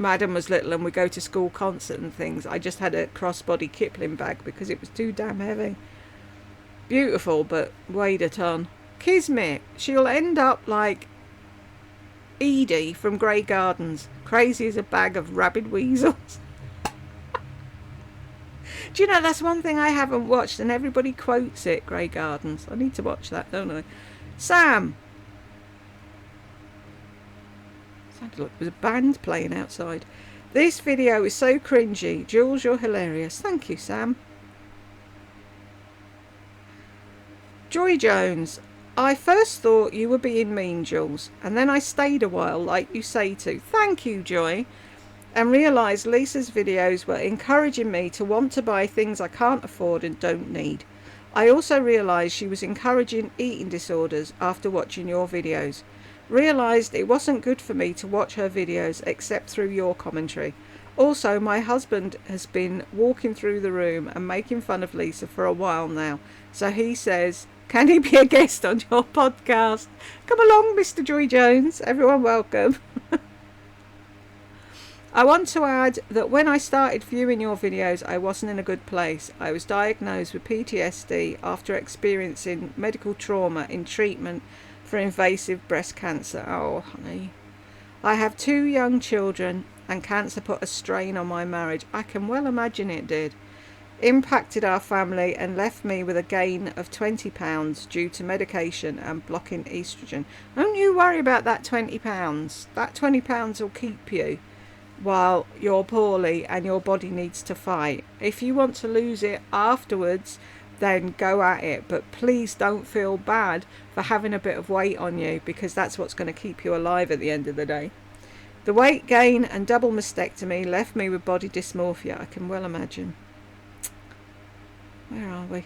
Madam was little and we go to school concert and things, I just had a crossbody Kipling bag because it was too damn heavy. Beautiful, but weighed a ton. Kismet, she'll end up like Edie from Grey Gardens, crazy as a bag of rabid weasels. Do you know, that's one thing I haven't watched and everybody quotes it, Grey Gardens. I need to watch that, don't I? Sam. Sounded like there was a band playing outside. This video is so cringy. Jules, you're hilarious. Thank you, Sam. Joy Jones. I first thought you were being mean, Jules, and then I stayed a while like you say to. Thank you, Joy. And realised Lisa's videos were encouraging me to want to buy things I can't afford and don't need. I also realised she was encouraging eating disorders after watching your videos. Realised it wasn't good for me to watch her videos except through your commentary. Also, my husband has been walking through the room and making fun of Lisa for a while now. So he says, can he be a guest on your podcast? Come along, Mr. Joy Jones. Everyone welcome. I want to add that when I started viewing your videos, I wasn't in a good place. I was diagnosed with PTSD after experiencing medical trauma in treatment for invasive breast cancer. Oh, honey. I have 2 young children and cancer put a strain on my marriage. I can well imagine it did. Impacted our family and left me with a gain of 20 pounds due to medication and blocking estrogen. Don't you worry about that 20 pounds. That 20 pounds will keep you while you're poorly and your body needs to fight. If you want to lose it afterwards, then go at it, but please don't feel bad for having a bit of weight on you, because that's what's going to keep you alive at the end of the day. The weight gain and double mastectomy left me with body dysmorphia. I can well imagine. Where are we?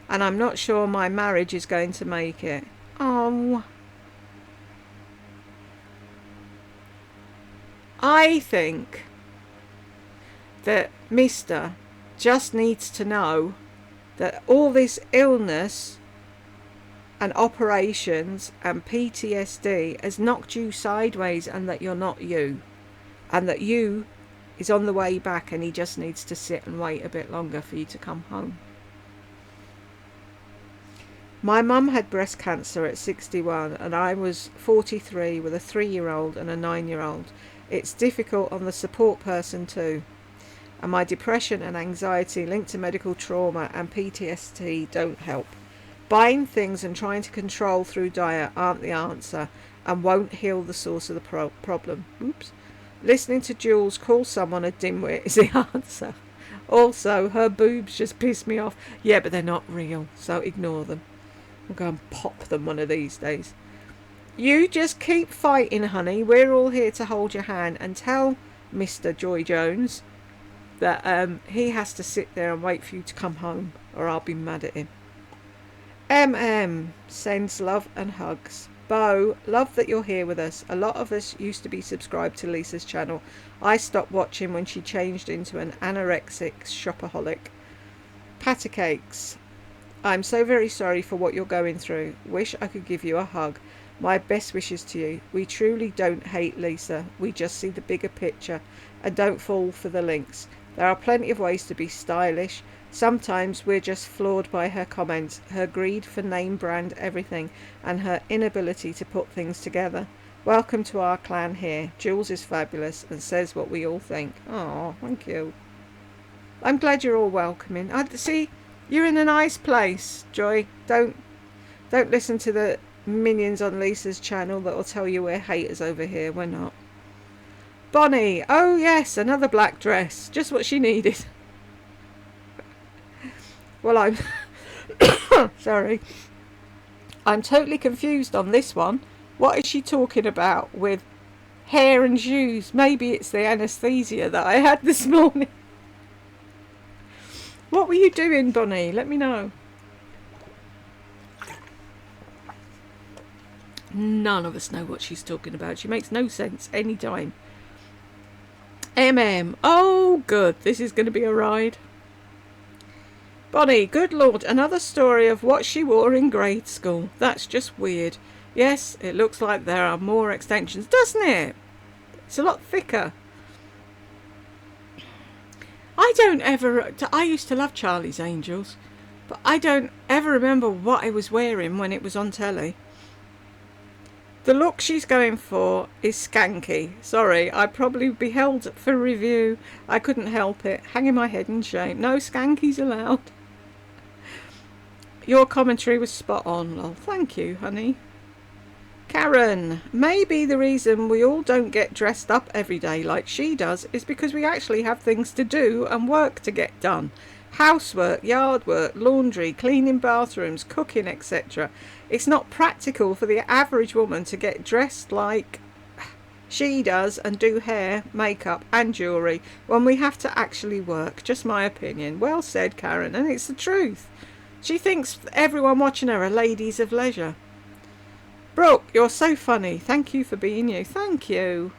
And I'm not sure my marriage is going to make it. Oh, I think that Mr. just needs to know that all this illness and operations and PTSD has knocked you sideways, and that you're not you, and that you is on the way back, and he just needs to sit and wait a bit longer for you to come home. My mum had breast cancer at 61 and I was 43 with a 3-year-old and a 9-year-old. It's difficult on the support person too. And my depression and anxiety linked to medical trauma and PTSD don't help. Buying things and trying to control through diet aren't the answer and won't heal the source of the problem. Oops. Listening to Jules call someone a dimwit is the answer. Also, her boobs just piss me off. Yeah, but they're not real, so ignore them. I'll go and pop them one of these days. You just keep fighting, honey. We're all here to hold your hand, and tell Mr. Joy Jones that he has to sit there and wait for you to come home, or I'll be mad at him. MM sends love and hugs. Bo, love that you're here with us. A lot of us used to be subscribed to Lisa's channel. I stopped watching when she changed into an anorexic shopaholic. Patty cakes. I'm so very sorry for what you're going through. Wish I could give you a hug. My best wishes to you. We truly don't hate Lisa. We just see the bigger picture and don't fall for the links. There are plenty of ways to be stylish. Sometimes we're just floored by her comments, her greed for name brand everything, and her inability to put things together. Welcome to our clan here. Jules is fabulous and says what we all think. Oh, thank you. I'm glad you're all welcoming. See, you're in a nice place, Joy. Don't listen to the minions on Lisa's channel that will tell you we're haters over here. We're not. Bonnie. Oh, yes, another black dress. Just what she needed. Well, I'm... sorry. I'm totally confused on this one. What is she talking about with hair and shoes. Maybe it's the anaesthesia that I had this morning. What were you doing, Bonnie? Let me know. None of us know what she's talking about. She makes no sense any time. Oh, good. This is going to be a ride. Bonnie, good Lord, another story of what she wore in grade school. That's just weird. Yes, it looks like there are more extensions, doesn't it? It's a lot thicker. I used to love Charlie's Angels, but I don't ever remember what I was wearing when it was on telly. The look she's going for is skanky. Sorry, I'd probably be held for review. I couldn't help it. Hanging my head in shame. No skankies allowed. Your commentary was spot on, lol. Thank you, honey. Karen, maybe the reason we all don't get dressed up every day like she does is because we actually have things to do and work to get done. Housework, yard work, laundry, cleaning bathrooms, cooking, etc. It's not practical for the average woman to get dressed like she does and do hair, makeup and jewellery when we have to actually work. Just my opinion. Well said, Karen, and it's the truth. She thinks everyone watching her are ladies of leisure. Brooke, you're so funny. Thank you for being you. Thank you.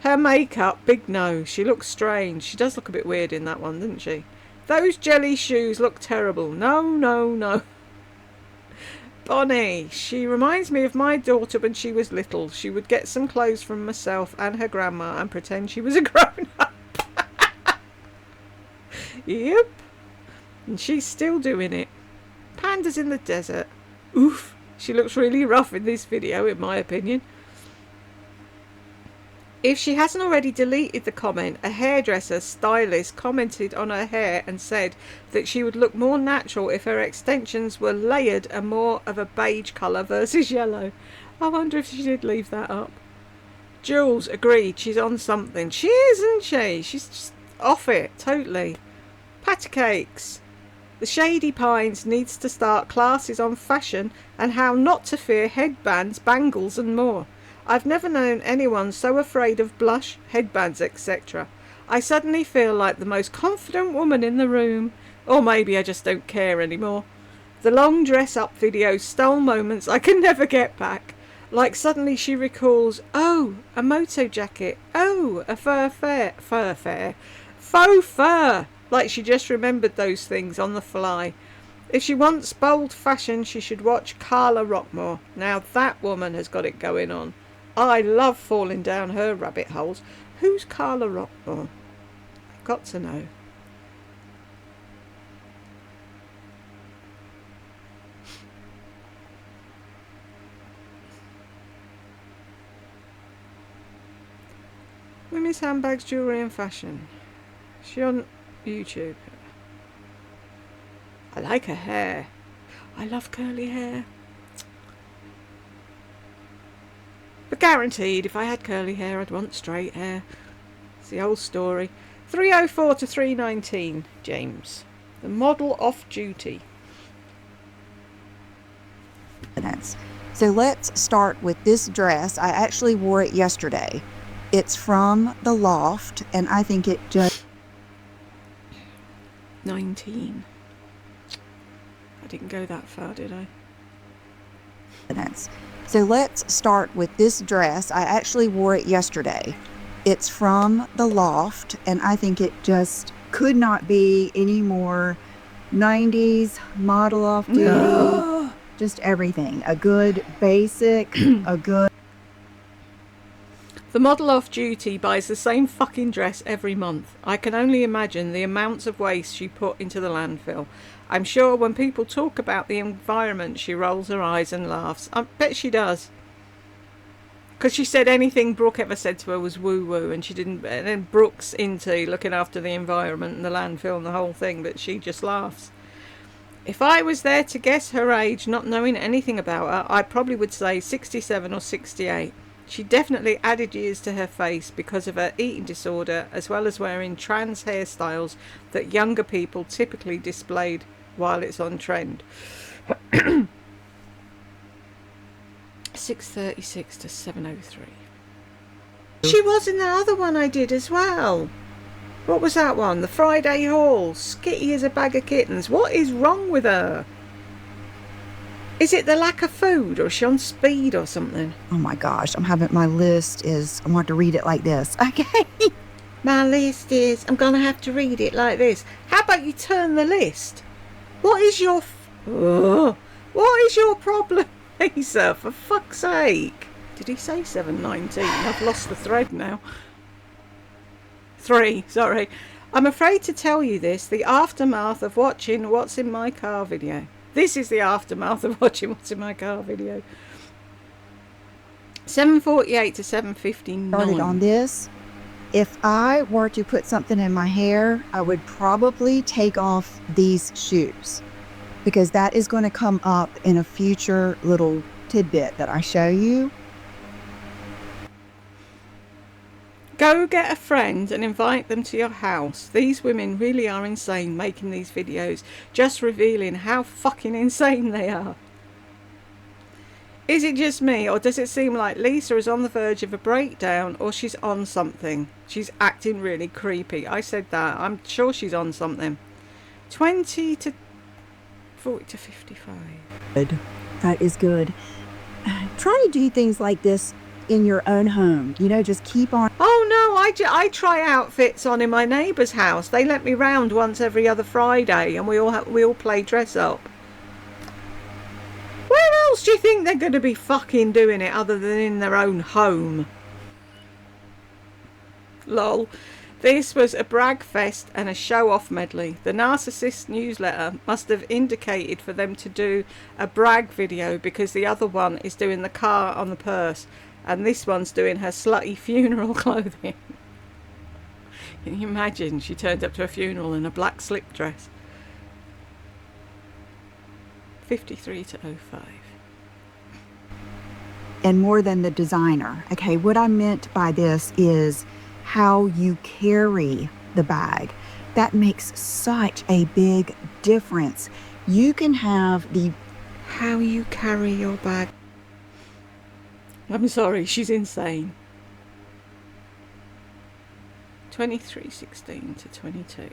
Her makeup, big no. She looks strange. She does look a bit weird in that one, doesn't she? Those jelly shoes look terrible. No, no, no. Bonnie, she reminds me of my daughter when she was little. She would get some clothes from myself and her grandma and pretend she was a grown-up. Yep. And she's still doing it. Pandas in the desert. Oof. She looks really rough in this video, in my opinion. If she hasn't already deleted the comment, a hairdresser stylist commented on her hair and said that she would look more natural if her extensions were layered and more of a beige colour versus yellow. I wonder if she did leave that up. Jules agreed, she's on something. She is, isn't she? She's just off it, totally. Patty cakes. The Shady Pines needs to start classes on fashion and how not to fear headbands, bangles and more. I've never known anyone so afraid of blush, headbands, etc. I suddenly feel like the most confident woman in the room. Or maybe I just don't care anymore. The long dress-up videos stole moments I can never get back. Like suddenly she recalls, oh, a moto jacket. Oh, a faux fur. Like she just remembered those things on the fly. If she wants bold fashion, she should watch Carla Rockmore. Now that woman has got it going on. I love falling down her rabbit holes. Who's Carla Rockmore? I've got to know. Women's handbags, jewellery and fashion. She on YouTube. I like her hair. I love curly hair. But guaranteed, if I had curly hair, I'd want straight hair. It's the old story. 304 to 319, James. The model off duty. So let's start with this dress. I actually wore it yesterday. It's from the Loft, and I think it just... 19. I didn't go that far, did I? So let's start with this dress. I actually wore it yesterday. It's from the Loft, and I think it just could not be any more 90s model off duty. Just everything. A good basic, a good... The model off duty buys the same fucking dress every month. I can only imagine the amounts of waste she put into the landfill. I'm sure when people talk about the environment, she rolls her eyes and laughs. I bet she does. Because she said anything Brooke ever said to her was woo-woo, and she didn't. And then Brooke's into looking after the environment and the landfill and the whole thing, but she just laughs. If I was there to guess her age, not knowing anything about her, I probably would say 67 or 68. She definitely added years to her face because of her eating disorder, as well as wearing trans hairstyles that younger people typically displayed while it's on trend. 6:36 to 7:03. She was in the other one I did as well. What was that one? The Friday haul. Skitty as a bag of kittens. What is wrong with her? Is it the lack of food, or is she on speed or something? Oh my gosh, I want to read it like this. Okay. My list is, I'm going to have to read it like this. How about you turn the list? What is your what is your problem, Lisa? For fuck's sake. Did he say 7:19? I've lost the thread now. 3, sorry. I'm afraid to tell you this, the aftermath of watching What's in My Car video. This is the aftermath of watching What's in My Car video. 7:48 to 7:59. Started on this. If I were to put something in my hair, I would probably take off these shoes, because that is going to come up in a future little tidbit that I show you. Go get a friend and invite them to your house. These women really are insane making these videos, just revealing how fucking insane they are. Is it just me, or does it seem like Lisa is on the verge of a breakdown, or she's on something? She's acting really creepy. I said that. I'm sure she's on something. 20 to 40 to 55. Good. That is good. Try to do things like this in your own home. You know, just keep on. Oh no, I try outfits on in my neighbour's house. They let me round once every other Friday, and we all play dress up. Where else do you think they're going to be fucking doing it other than in their own home? Lol. This was a brag fest and a show-off medley. The Narcissist newsletter must have indicated for them to do a brag video, because the other one is doing the car on the purse, and this one's doing her slutty funeral clothing. Can you imagine? She turned up to a funeral in a black slip dress. 53 to 05. And more than the designer. Okay, what I meant by this is how you carry the bag. That makes such a big difference. You can have the how you carry your bag. I'm sorry, she's insane. 23:16 to 22.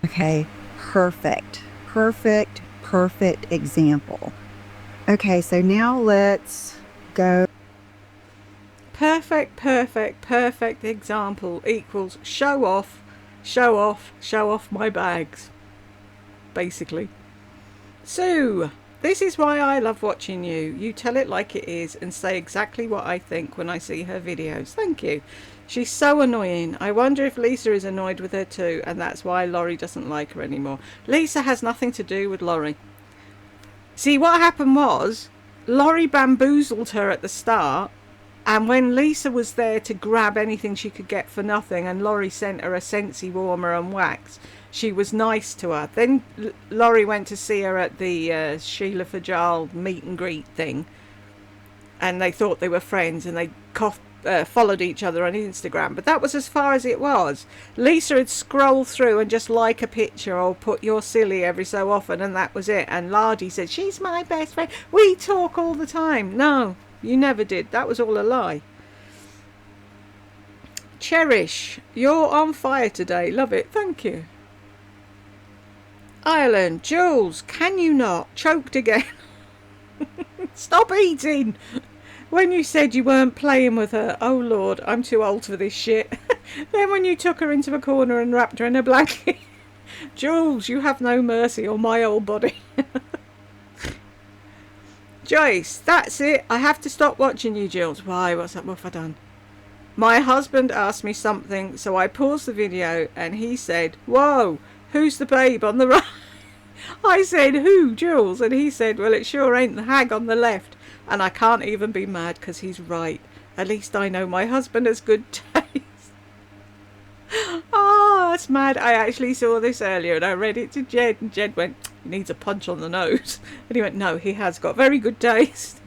Okay, perfect example. Okay, so now let's go. Perfect example equals show off my bags, basically. Sue, this is why I love watching you. You tell it like it is and say exactly what I think when I see her videos. Thank you. She's so annoying. I wonder if Lisa is annoyed with her too, and that's why Laurie doesn't like her anymore. Lisa has nothing to do with Laurie. See, what happened was Laurie bamboozled her at the start, and when Lisa was there to grab anything she could get for nothing, and Laurie sent her a Scentsy warmer and wax, she was nice to her. Then Laurie went to see her at the Sheila Fajal meet and greet thing, and they thought they were friends, and they followed each other on Instagram, but that was as far as it was. Lisa would scroll through and just like a picture or put "you're silly" every so often, and that was it. And Lardy said, she's my best friend, we talk all the time. No, you never did. That was all a lie. Cherish, you're on fire today. Love it. Thank you. Ireland, Jules, can you not? Choked again. Stop eating. When you said you weren't playing with her, oh Lord, I'm too old for this shit. Then when you took her into a corner and wrapped her in a blanket. Jules, you have no mercy on my old body. Joyce, that's it. I have to stop watching you, Jules. Why? What's up? What have I done? My husband asked me something, so I paused the video and he said, whoa, who's the babe on the right? I said, who, Jules? And he said, well, it sure ain't the hag on the left. And I can't even be mad because he's right. At least I know my husband has good taste. Oh, that's mad. I actually saw this earlier and I read it to Jed, and Jed went, he needs a punch on the nose. And he went, no, he has got very good taste.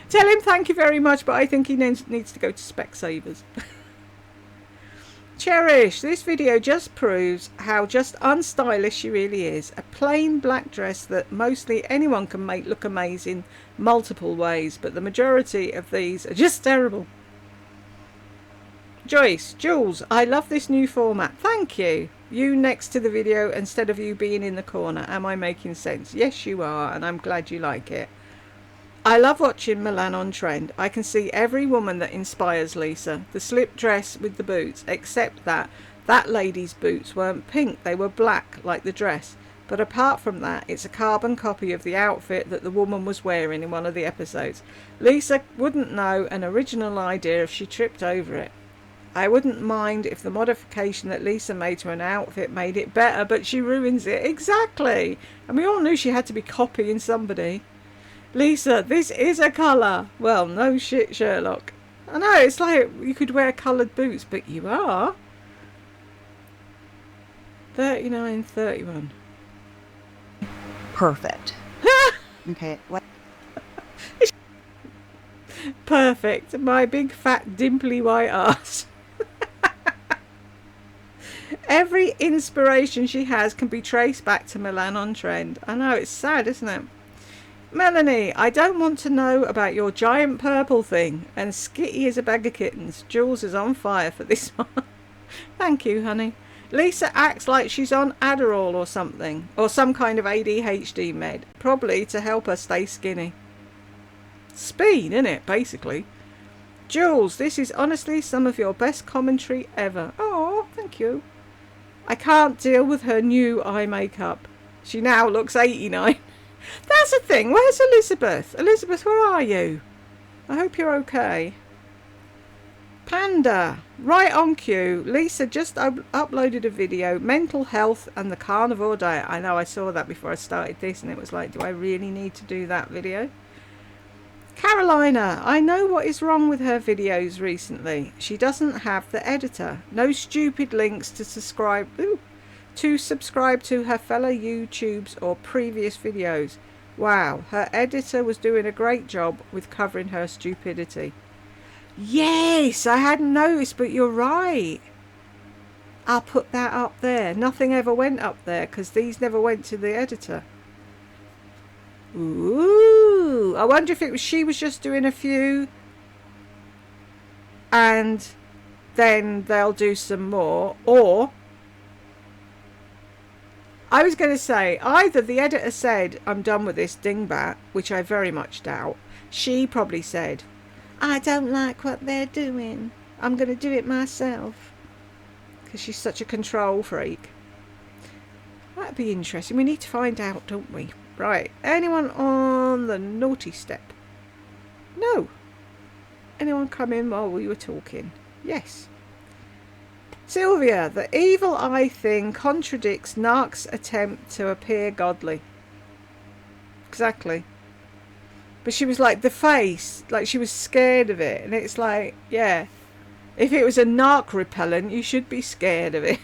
Tell him thank you very much, but I think he needs to go to Specsavers. Cherish, this video just proves how just unstylish she really is. A plain black dress that mostly anyone can make look amazing multiple ways, but the majority of these are just terrible. Joyce, Jules, I love this new format. Thank you. You next to the video instead of you being in the corner. Am I making sense? Yes, you are, and I'm glad you like it. I love watching Milan on Trend. I can see every woman that inspires Lisa. The slip dress with the boots, except that lady's boots weren't pink, they were black like the dress. But apart from that, it's a carbon copy of the outfit that the woman was wearing in one of the episodes. Lisa wouldn't know an original idea if she tripped over it. I wouldn't mind if the modification that Lisa made to an outfit made it better, but she ruins it. Exactly. And we all knew she had to be copying somebody. Lisa, this is a colour. Well, no shit, Sherlock. I know, it's like you could wear coloured boots, but you are. 39.31. Perfect. Okay. What? Perfect. My big fat dimply white ass. Every inspiration she has can be traced back to Milan on Trend. I know, it's sad, isn't it? Melanie, I don't want to know about your giant purple thing. And Skitty is a bag of kittens. Jules is on fire for this one. Thank you, honey. Lisa acts like she's on Adderall or something. Or some kind of ADHD med. Probably to help her stay skinny. Speed, innit, basically. Jules, this is honestly some of your best commentary ever. Oh, thank you. I can't deal with her new eye makeup. She now looks 89. That's the thing. Where's Elizabeth? Elizabeth, where are you? I hope you're okay. Panda, right on cue. Lisa just uploaded a video, mental health and the carnivore diet. I know, I saw that before I started this and it was like, do I really need to do that video? Carolina, I know what is wrong with her videos recently. She doesn't have the editor. No stupid links to subscribe to her fellow YouTubes or previous videos. Wow, her editor was doing a great job with covering her stupidity. Yes, I hadn't noticed, but you're right. I'll put that up there. Nothing ever went up there because these never went to the editor. Ooh, I wonder if she was just doing a few and then they'll do some more, or I was going to say, either the editor said, I'm done with this dingbat, which I very much doubt. She probably said, I don't like what they're doing. I'm going to do it myself. Because she's such a control freak. That'd be interesting. We need to find out, don't we? Right. Anyone on the naughty step? No. Anyone come in while we were talking? Yes. Sylvia, the evil eye thing contradicts Narc's attempt to appear godly. Exactly. But she was like, the face, like she was scared of it. And it's like, yeah, if it was a Narc repellent, you should be scared of it.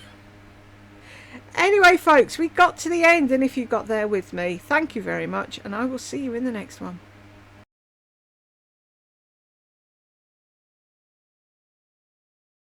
Anyway, folks, we got to the end. And if you got there with me, thank you very much. And I will see you in the next one.